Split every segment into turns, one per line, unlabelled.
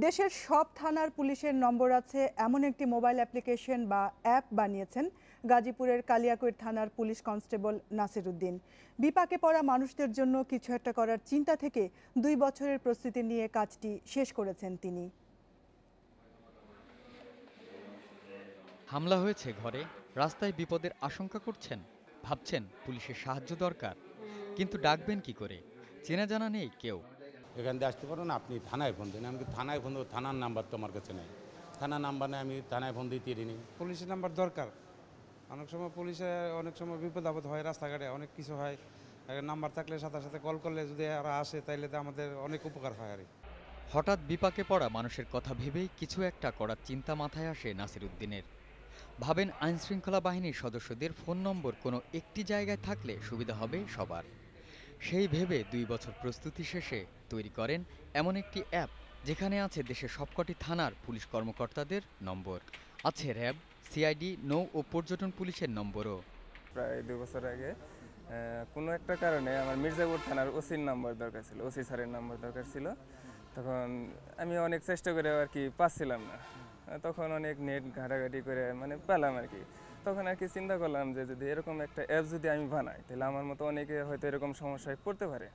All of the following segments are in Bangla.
দেশের সব থানার পুলিশের নম্বর আছে এমন একটি মোবাইল অ্যাপ্লিকেশন বা অ্যাপ বানিয়েছেন গাজীপুরের কালিয়াকৈর থানার পুলিশ কনস্টেবল নাসিরউদ্দিন। বিপাকে পড়া মানুষদের জন্য কিছু একটা করার চিন্তা থেকে 2 বছরের প্রস্তুতি নিয়ে কাজটি শেষ করেছেন তিনি।
হামলা হয়েছে ঘরে, রাস্তায় বিপদের আশঙ্কা করছেন, ভাবছেন পুলিশের সাহায্য দরকার, কিন্তু ডাকবেন কি করে? চেনা জানা নেই কেউ।
এখান দিয়ে আসতে পারো না, আপনি থানায় ফোন দিন। আমি থানায় ফোন দেবো, থানার নাম্বার তো আমার কাছে নেই। থানার নাম্বার নেই, আমি থানায় ফোন দিতে পারিনি।
পুলিশের নাম্বার দরকার। অনেক সময় পুলিশে অনেক সময় বিপদ আপদ হয়, রাস্তাঘাটে অনেক কিছু হয়। নাম্বার থাকলে সাথে সাথে কল করলে যদি ওরা আসে তাইলে তো আমাদের অনেক উপকার হয় আর কি।
হঠাৎ বিপাকে পড়া মানুষের কথা ভেবেই কিছু একটা করার চিন্তা মাথায় আসে নাসিরউদ্দিনের। ভাবেন আইনশৃঙ্খলা বাহিনীর সদস্যদের ফোন নম্বর কোনো একটি জায়গায় থাকলে সুবিধা হবে সবার। সেই ভেবে 2 বছর প্রস্তুতি শেষে তৈরি করেন এমন একটি অ্যাপ, যেখানে আছে দেশের সবকটি থানার পুলিশ কর্মকর্তাদের নম্বর, আছে র্যাব, সিআইডি, নৌ ও পর্যটন পুলিশের নম্বরও।
প্রায় 2 বছর আগে কোনো একটা কারণে আমার মির্জাপুর থানার ওসির নাম্বার দরকার ছিল, ওসি স্যারের নাম্বার দরকার ছিল। তখন আমি অনেক চেষ্টা করে আর কি পাচ্ছিলাম না। তখন অনেক নেট ঘাটাঘাটি করে মানে পেলাম আর কি। তখন আর কি চিন্তা করলাম যে যদি এরকম একটা অ্যাপ যদি আমি বানাই তাহলে আমার মতো অনেকে হয়তো এরকম সমস্যায় পড়তে পারে।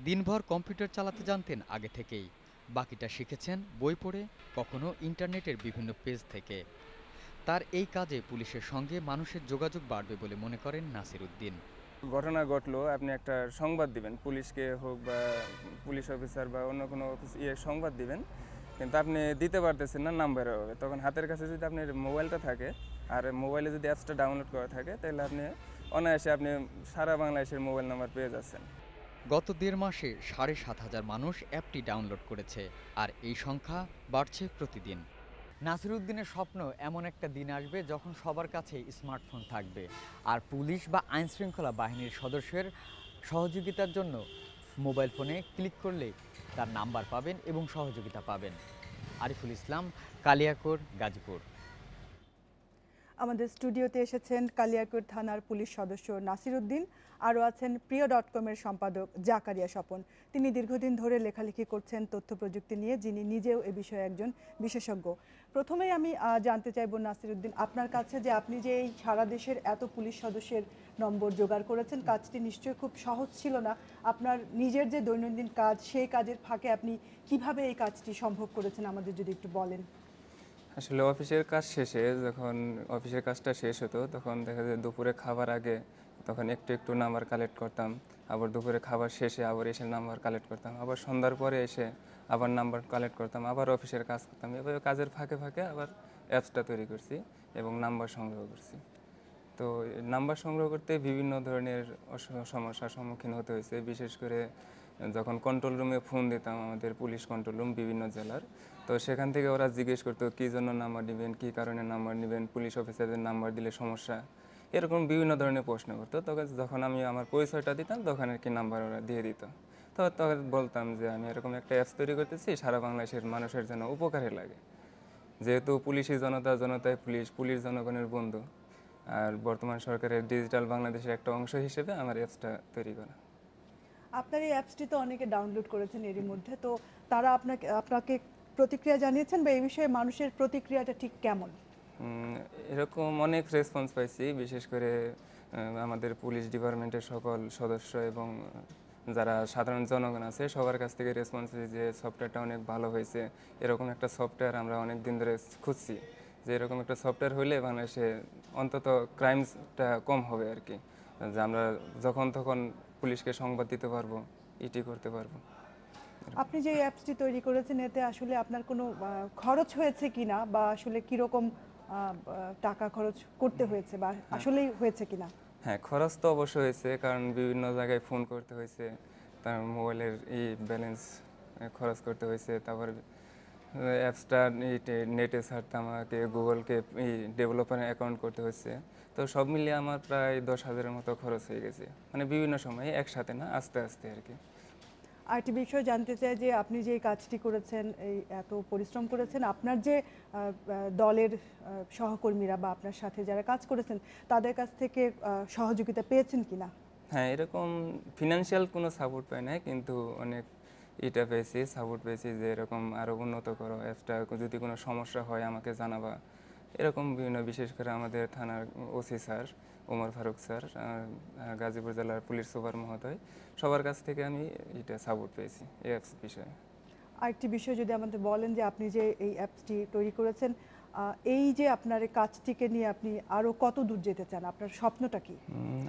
দিনভর কম্পিউটার চালাতে জানতেন আগে থেকেই, বাকিটা শিখেছেন বই পড়ে, কখনো ইন্টারনেটের বিভিন্ন পেজ থেকে। তার এই কাজে পুলিশের সঙ্গে মানুষের যোগাযোগ বাড়বে বলে মনে করেন নাসিরউদ্দিন।
ঘটনা ঘটলো, আপনি একটা সংবাদ দিবেন, পুলিশকে হোক বা পুলিশ অফিসার বা অন্য কোনো অফিস সংবাদ দিবেন, কিন্তু আপনি দিতে পারতেছেন না নাম্বারের অভাবে। তখন হাতের কাছে যদি আপনার মোবাইলটা থাকে আর মোবাইলে যদি অ্যাপসটা ডাউনলোড করা থাকে তাহলে আপনি অনায়াসে আপনি সারা বাংলাদেশের মোবাইল নাম্বার পেয়ে যাচ্ছেন।
গত 1.5 মাসে 7,500 মানুষ অ্যাপটি ডাউনলোড করেছে, আর এই সংখ্যা বাড়ছে প্রতিদিন। নাসিরউদ্দিনের স্বপ্ন এমন একটা দিন আসবে যখন সবার কাছে স্মার্টফোন থাকবে, আর পুলিশ বা আইনশৃঙ্খলা বাহিনীর সদস্যের সহযোগিতার জন্য মোবাইল ফোনে ক্লিক করলেই তার নাম্বার পাবেন এবং সহযোগিতা পাবেন। আরিফুল ইসলাম, কালিয়াকৈর, গাজীপুর।
আমাদের স্টুডিওতে এসেছেন কালিয়াকৈর থানার পুলিশ সদস্য নাসিরউদ্দিন, আরও আছেন প্রিয়.কমের সম্পাদক জাকারিয়া স্বপন। তিনি দীর্ঘদিন ধরে লেখালেখি করছেন তথ্য প্রযুক্তি নিয়ে, যিনি নিজেও এ বিষয়ে একজন বিশেষজ্ঞ। প্রথমেই আমি জানতে চাইব নাসিরউদ্দিন, আপনার কাছে যে আপনি যে এই সারা দেশের এত পুলিশ সদস্যের নম্বর জোগাড় করেছেন, কাজটি নিশ্চয়ই খুব সহজ ছিল না। আপনার নিজের যে দৈনন্দিন কাজ, সেই কাজের ফাঁকে আপনি কিভাবে এই কাজটি সম্ভব করেছেন আমাদের যদি একটু বলেন।
আসলে অফিসের কাজ শেষে যখন অফিসের কাজটা শেষ হতো তখন দেখা যায় দুপুরে খাবার আগে তখন একটু একটু নাম্বার কালেক্ট করতাম, আবার দুপুরে খাবার শেষে আবার এসে নাম্বার কালেক্ট করতাম, আবার সন্ধ্যার পরে এসে আবার নাম্বার কালেক্ট করতাম, আবার অফিসের কাজ করতাম। এভাবে কাজের ফাঁকে ফাঁকে আবার অ্যাপসটা তৈরি করছি এবং নাম্বার সংগ্রহ করছি। তো নাম্বার সংগ্রহ করতে বিভিন্ন ধরনের সমস্যার সম্মুখীন হতে হয়েছে। বিশেষ করে যখন কন্ট্রোল রুমে ফোন দিতাম, আমাদের পুলিশ কন্ট্রোল রুম বিভিন্ন জেলার, তো সেখান থেকে ওরা জিজ্ঞেস করতো কী জন্য নাম্বার নেবেন, কী কারণে নাম্বার নেবেন, পুলিশ অফিসারদের নাম্বার দিলে সমস্যা, এরকম বিভিন্ন ধরনের প্রশ্ন করতো। তখন যখন আমি আমার পরিচয়টা দিতাম তখন আর কি নাম্বার ওরা দিয়ে দিত। তো তখন বলতাম যে আমি এরকম একটা অ্যাপস তৈরি করতেছি, সারা বাংলাদেশের মানুষের জন্য উপকারে লাগে। যেহেতু পুলিশই জনতা, জনতায় পুলিশ, পুলিশ জনগণের বন্ধু, আর বর্তমান সরকারের ডিজিটাল বাংলাদেশের একটা অংশ হিসেবে আমার অ্যাপসটা তৈরি করা।
আপনার এই অ্যাপসটি তো অনেকে ডাউনলোড করেছেন এরই মধ্যে, তো তারা আপনাকে প্রতিক্রিয়া জানিয়েছেন বা এই বিষয়ে মানুষের প্রতিক্রিয়াটা ঠিক কেমন?
এরকম অনেক রেসপন্স পাইছি, বিশেষ করে আমাদের পুলিশ ডিপার্টমেন্টের সকল সদস্য এবং যারা সাধারণ জনগণ আছে সবার কাছ থেকে রেসপন্স যে সফটওয়্যারটা অনেক ভালো হয়েছে। এরকম একটা সফটওয়্যার আমরা অনেক দিন ধরে খুঁজছি, যে এরকম একটা সফটওয়্যার হলে বাংলাদেশে অন্তত ক্রাইমসটা কম হবে আর কি, যে আমরা যখন তখন পুলিশকে সংবাদ দিতে পারবো, ইটি করতে পারবো।
আপনি যে অ্যাপসটি তৈরি করেছেন এতে আসলে আপনার কোনো খরচ হয়েছে কিনা, বা আসলে কিরকম টাকা খরচ করতে হয়েছে, বা আসলেই হয়েছে কিনা?
হ্যাঁ, খরচ তো অবশ্যই হয়েছে, কারণ বিভিন্ন জায়গায় ফোন করতে হয়েছে, তার মোবাইলের ব্যালেন্স খরচ করতে হয়েছে, তারপর অ্যাপসটা নেটে ছাড়তে আমাকে গুগলকে ডেভেলপারের অ্যাকাউন্ট করতে হয়েছে। তো সব মিলিয়ে আমার প্রায় 10,000-এর মতো খরচ হয়ে গেছে, মানে বিভিন্ন সময়ে, একসাথে না, আস্তে আস্তে আর কি।
আরেকটি বিষয় জানতে চাই যে আপনি যে কাজটি করেছেন, এই এত পরিশ্রম করেছেন, আপনার যে দলের সহকর্মীরা বা আপনার সাথে যারা কাজ করেছেন তাদের কাছ থেকে সহযোগিতা পেয়েছেন কিনা?
হ্যাঁ, এরকম ফিনান্সিয়াল কোনো সাপোর্ট পাই না, কিন্তু অনেক এটা পেয়েছি, সাপোর্ট পেয়েছি যে এরকম আরও উন্নত করো অ্যাপসটা, যদি কোনো সমস্যা হয় আমাকে জানাবা, এরকম বিভিন্ন, বিশেষ করে আমাদের থানার OC sir, Omar Faruk sir, Gazipur জেলার পুলিশ সুপার মহোদয়, সবার কাছ থেকে আমি এটা সাপোর্ট পেয়েছি এই অ্যাপস বিষয়ে।
আরেকটি বিষয় যদি আমাদের বলেন যে আপনি যে এই অ্যাপসটি তৈরি করেছেন, এই যে আপনার এই কাজটিকে নিয়ে আপনি আরও কত দূর যেতে চান, আপনার স্বপ্নটা কি?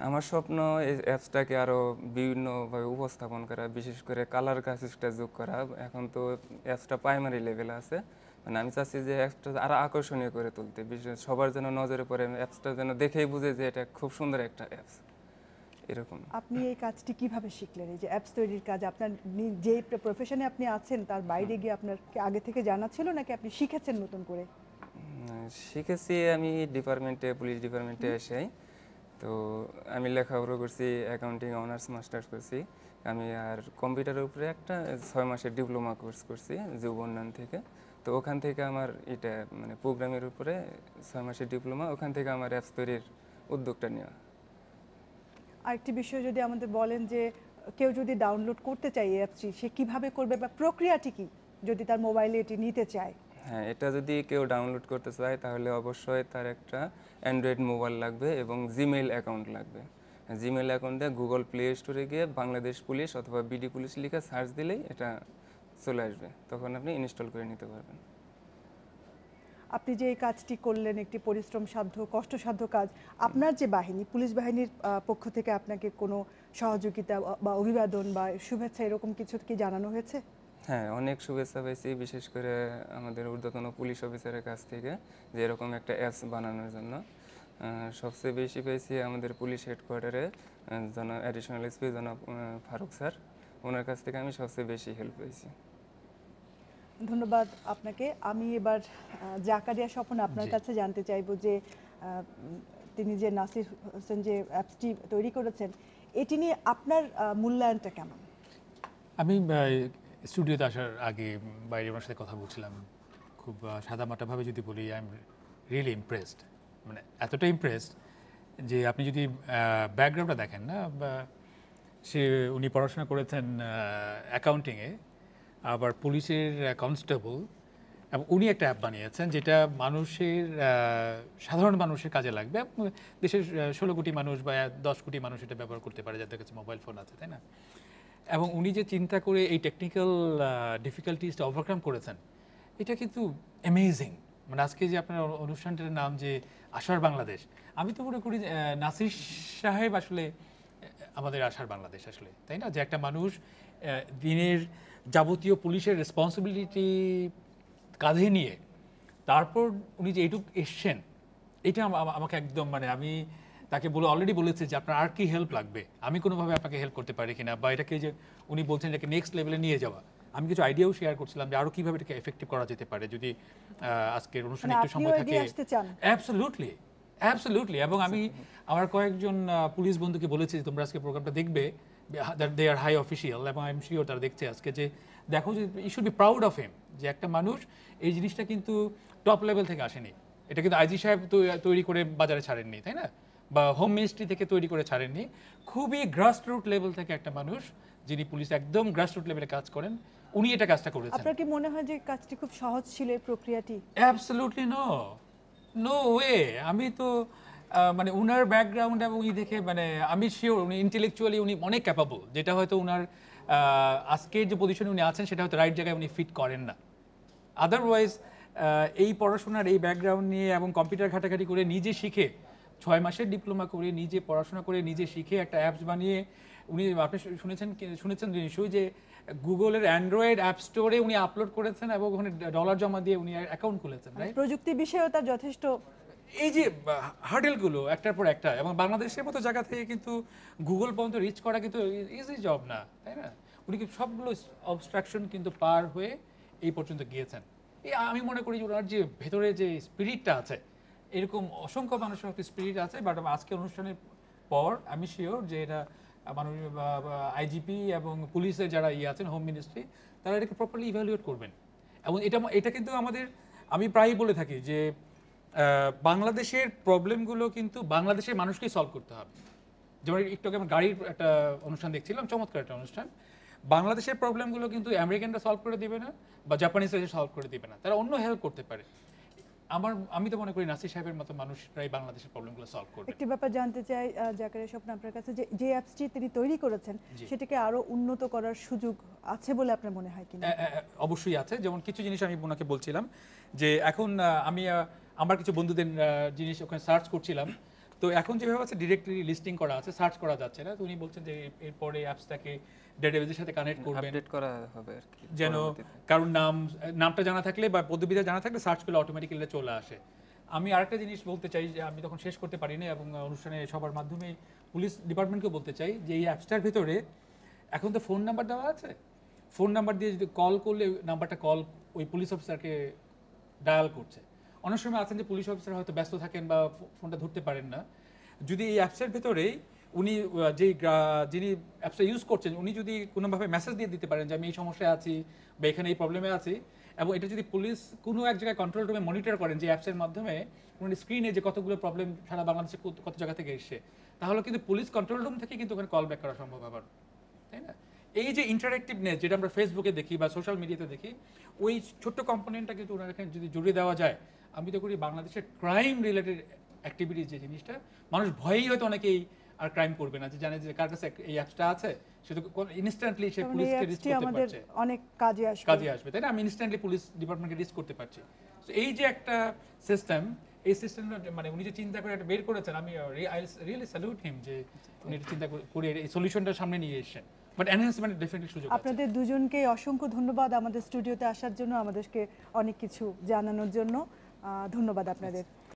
আমার স্বপ্ন এই অ্যাপসটাকে আরও বিভিন্নভাবে উপস্থাপন করা, বিশেষ করে কালার গ্রাফিক্সটা যোগ করা। এখন তো অ্যাপসটা প্রাইমারি লেভেলে আছে, মানে আমি চাচ্ছি যে অ্যাপসটা আরও আকর্ষণীয় করে তুলতে, বিশেষ সবার যেন নজরে পড়ে, অ্যাপসটা যেন দেখেই বুঝে যে এটা খুব সুন্দর একটা অ্যাপস, এরকম।
আপনি এই কাজটি কিভাবে শিখলেন, এই যে অ্যাপস তৈরির কাজ? আপনার যে প্রফেশনে আপনি আছেন তার বাইরে গিয়ে আপনার কি আগে থেকে জানা ছিল, নাকি আপনি শিখেছেন নতুন করে?
শিখেছি আমি ডিপার্টমেন্টে, পুলিশ ডিপার্টমেন্টে এসেই। তো আমি লেখাপড়া করছি, অ্যাকাউন্টিং অনার্স মাস্টার্স করছি আমি, আর কম্পিউটারের উপরে একটা 6 মাসের ডিপ্লোমা কোর্স করছি যুব উন্নয়ন থেকে। তো ওখান থেকে আমার এটা মানে প্রোগ্রামের উপরে 6 মাসের ডিপ্লোমা, ওখান থেকে আমার অ্যাপস তৈরির উদ্যোগটা নেওয়া।
আরেকটি বিষয় যদি আমাদের বলেন যে কেউ যদি ডাউনলোড করতে চায় এই অ্যাপসটি, সে কিভাবে করবে বা প্রক্রিয়াটি কি যদি তার মোবাইলে এটি নিতে চায়?
হ্যাঁ, এটা যদি কেউ ডাউনলোড করতে চায় তাহলে অবশ্যই তার একটা অ্যান্ড্রয়েড মোবাইল লাগবে এবং জিমেইল অ্যাকাউন্ট লাগবে। জিমেইল অ্যাকাউন্টে গুগল প্লে স্টোরে গিয়ে বাংলাদেশ পুলিশ অথবা বিডি পুলিশ লিখে সার্চ দিলেই এটা চলে আসবে, তখন আপনি ইনস্টল করে নিতে পারবেন।
আপনি যে এই কাজটি করলেন, একটি পরিশ্রম সাধ্য কষ্টসাধ্য কাজ, আপনার যে বাহিনী, পুলিশ বাহিনীর পক্ষ থেকে আপনাকে কোনো সহযোগিতা বা অভিবাদন বা শুভেচ্ছা এরকম কিছু কি জানানো হয়েছে?
হ্যাঁ, অনেক শুভেচ্ছা পেয়েছি, বিশেষ করে আমাদের ঊর্ধ্বতন পুলিশ অফিসারের কাছ থেকে, যে এরকম একটা অ্যাপস বানানোর জন্য। সবচেয়ে বেশি পেয়েছি আমাদের পুলিশ হেডকোয়ার্টারে অ্যাডিশনাল এসপি জনাব ফারুক স্যার, ওনার কাছ থেকে আমি সবচেয়ে বেশি হেল্প পেয়েছি।
ধন্যবাদ আপনাকে। আমি এবার জাকারিয়া স্বপন আপনার কাছে জানতে চাইব যে তিনি যে নাসির হোসেন যে অ্যাপসটি তৈরি করেছেন, এটি নিয়ে আপনার মূল্যায়নটা কেমন?
আমি স্টুডিওতে আসার আগে বাইরে ওনার সাথে কথা বলছিলাম, খুব সাদামাটাভাবে যদি বলি, আই এম রিয়েলি ইমপ্রেসড, মানে এতটা ইমপ্রেসড যে আপনি যদি ব্যাকগ্রাউন্ডটা দেখেন না, উনি পড়াশোনা করেছেন অ্যাকাউন্টিংয়ে, আবার পুলিশের কনস্টেবল, এবং উনি একটা অ্যাপ বানিয়েছেন যেটা সাধারণ মানুষের কাজে লাগবে। দেশের 16 কোটি মানুষ বা 10 কোটি মানুষ এটা ব্যবহার করতে পারে যাদের কাছে মোবাইল ফোন আছে, তাই না? এবং উনি যে চিন্তা করে এই টেকনিক্যাল ডিফিকাল্টিসটা ওভারকাম করেছেন, এটা কিন্তু অ্যামেজিং। মানে আজকে যে আপনার অনুষ্ঠানটার নাম যে আশার বাংলাদেশ, আমি তো মনে করি নাসির সাহেব আসলে আমাদের আশার বাংলাদেশ আসলে, তাই না? যে একটা মানুষ দিনের যাবতীয় পুলিশের রেসপন্সিবিলিটি কাঁধে নিয়ে তারপর উনি যে এইটুক এসছেন, এটা আমাকে একদম, মানে আমি তাকে অলরেডি বলেছি যে আপনার আর কি হেল্প লাগবে, আমি কোনোভাবে আপনাকে হেল্প করতে পারি কিনা, বা এটাকে যে উনি বলছেন এটাকে নেক্সট লেভেলে নিয়ে যাওয়া, আমি কিছু আইডিয়াও শেয়ার করছিলাম যে আরও কীভাবে এটাকে এফেক্টিভ করা যেতে পারে যদি আজকের অনুষ্ঠানে একটু সময় থাকে। Absolutely, absolutely. এবং আমি আমার কয়েকজন পুলিশ বন্ধুকে বলেছি যে তোমরা আজকে প্রোগ্রামটা দেখবে, দে আর হাই অফিসিয়াল, এবং আই এম শিওর তারা দেখছে আজকে, যে দেখো যে you should be proud of him, যে একটা মানুষ এই জিনিসটা কিন্তু টপ লেভেল থেকে আসেনি, এটা কিন্তু আইজি সাহেব তৈরি করে বাজারে ছাড়েননি, তাই না? বা হোম মিনিস্ট্রি থেকে তৈরি করে ছাড়েননি, খুবই গ্রাসরুট লেভেল থেকে একটা মানুষ, যিনি পুলিশ একদম গ্রাসরুট লেভেলে কাজ করেন, উনি এটা কাজটা করেছেন।
আপনার কি মনে হয় যে কাজটি খুব সহজ ছিল, এই প্রক্রিয়াটি?
Absolutely no way. আমি তো মানে উনার ব্যাকগ্রাউন্ড এবং উনি দেখে, মানে আমি শিওর উনি ইন্টেলেকচুয়ালি উনি অনেক ক্যাপাবল, যেটা হয়তো উনার আজকের যে পজিশনে উনি আছেন সেটা হয়তো রাইট জায়গায় উনি ফিট করেন না। আদারওয়াইজ এই পড়াশোনার এই ব্যাকগ্রাউন্ড নিয়ে এবং কম্পিউটার ঘাটাঘাটি করে নিজে শিখে 6 মাসের ডিপ্লোমা করে নিজে পড়াশোনা করে নিজে শিখে একটা অ্যাপস বানিয়ে উনি, আপনি শুনেছেন নিশ্চয়ই যে গুগলের অ্যান্ড্রয়েড অ্যাপ স্টোরে উনি আপলোড করেছেন এবং ওখানে ডলার জমা দিয়ে উনি অ্যাকাউন্ট খুলেছেন, রাইট?
প্রযুক্তি বিষয়েও তার যথেষ্ট,
এই যে হার্ডেলগুলো একটার পর একটা, এবং বাংলাদেশের মতো জায়গা থেকে কিন্তু গুগল পর্যন্ত রিচ করা কিন্তু ইজি জব না, তাই না? উনি কিন্তু সবগুলো অবস্ট্রাকশন কিন্তু পার হয়ে এই পর্যন্ত গিয়েছেন। আমি মনে করি যে ওনার যে ভেতরে যে স্পিরিটটা আছে, এরকম অসংখ্য মানুষের একটা স্পিরিট আছে, বাট আজকে অনুষ্ঠানের পর আমি শিওর যে এটা মাননীয় আইজিপি এবং পুলিশের যারা আছেন, হোম মিনিস্ট্রি, তারা এটাকে প্রপারলি ইভ্যালুয়েট করবেন। এবং এটা কিন্তু আমাদের, আমি প্রায়ই বলে থাকি যে বাংলাদেশের প্রবলেমগুলো কিন্তু বাংলাদেশের মানুষকেই সলভ করতে হবে। যেমন একটু আগে আমি গাড়ির একটা অনুষ্ঠান দেখছিলাম, চমৎকার একটা অনুষ্ঠান, বাংলাদেশের প্রবলেমগুলো কিন্তু আমেরিকানরা সলভ করে দিবে না বা জাপানিজরা সলভ করে দিবে না, তারা অন্য হেল্প করতে পারে। আমি তো মনে করি নাসির সাহেবের মতো মানুষরাই বাংলাদেশের প্রবলেমগুলো সলভ করবে।
একটি ব্যাপার জানতে চাই জাকারিয়া স্বপ্ন আপনার কাছে, যে অ্যাপসটি তিনি তৈরি করেছেন সেটাকে আরো উন্নত করার সুযোগ আছে বলে আপনার মনে হয় কিনা?
অবশ্যই আছে। যেমন কিছু জিনিস আমি ওনাকে বলছিলাম যে এখন আমি আমার কিছু বন্ধুদের জিনিস ওখানে সার্চ করছিলাম, তো এখন যেভাবে আছে ডিরেক্টলি লিস্টিং করা আছে, সার্চ করা যাচ্ছে না। তো উনি বলছেন যে এরপরে অ্যাপসটাকে ডেটাবেজের সাথে কানেক্ট করবেন,
আপডেট করা হবে আর কি,
যেন কারণ নামটা জানা থাকলে বা পদবিটা জানা থাকলে সার্চ করলে অটোমেটিক্যালি চলে আসে। আমি আরেকটা জিনিস বলতে চাই যে আমি তখন শেষ করতে পারিনি এবং অনুষ্ঠানে সবার মাধ্যমে পুলিশ ডিপার্টমেন্টকে বলতে চাই যে এই অ্যাপসটার ভিতরে এখন তো ফোন নাম্বার দেওয়া আছে, ফোন নাম্বার দিয়ে যদি কল করলে নাম্বারটা ওই পুলিশ অফিসারকে ডায়াল করছে। অনেক সময় আছেন যে পুলিশ অফিসার হয়তো ব্যস্ত থাকেন বা ফোনটা ধরতে পারেন না, যদি এই অ্যাপসের ভেতরেই উনি যিনি অ্যাপসটা ইউজ করছেন উনি যদি কোনোভাবে মেসেজ দিয়ে দিতে পারেন যে আমি এই সমস্যায় আছি বা এখানে এই প্রবলেমে আছি, এবং এটা যদি পুলিশ কোনো এক জায়গায় কন্ট্রোল রুমে মনিটর করেন যে অ্যাপসের মাধ্যমে উনি স্ক্রিনে যে কতগুলো প্রবলেম সারা বাংলাদেশে কত জায়গা থেকে এসছে, তাহলে কিন্তু পুলিশ কন্ট্রোল রুম থেকে কিন্তু ওখানে কল ব্যাক করা সম্ভব আবার, তাই না? এই যে ইন্টারেক্টিভনেস যেটা আমরা ফেসবুকে দেখি বা সোশ্যাল মিডিয়াতে দেখি, ওই ছোট্ট কম্পোনেন্টটা কিন্তু ওনার এখানে যদি জুড়ে দেওয়া যায়, আমি তো করি বাংলাদেশের ক্রাইম রিলেটেড অ্যাক্টিভিটিস যে জিনিসটা, মানুষ ভয়েই হয়তো অনেকেই আর ক্রাইম করবে না, যে জানে যে কার কাছে এই অ্যাপসটা আছে সে তো ইনস্ট্যান্টলি সে পুলিশকে রিচ করতে পারছে,
অনেক কাজে আসবে,
তাই না? আমি ইনস্ট্যান্টলি পুলিশ ডিপার্টমেন্টকে রিচ করতে পারছি। তো এই যে একটা সিস্টেম, এই সিস্টেমটা মানে উনি যে চিন্তা করে একটা বের করেছেন, আমি রিয়েলি স্যালুট হিম যে উনি এটা চিন্তা করে এই সলিউশনটা সামনে নিয়ে এসেছেন। বাট এনহ্যান্সমেন্ট ডেফিনেটলি সুযোগ আছে।
আপনাদের দুজনকে অসংখ্য ধন্যবাদ আমাদের স্টুডিওতে আসার জন্য, আমাদেরকে অনেক কিছু জানানোর জন্য। ধন্যবাদ আপনাদের।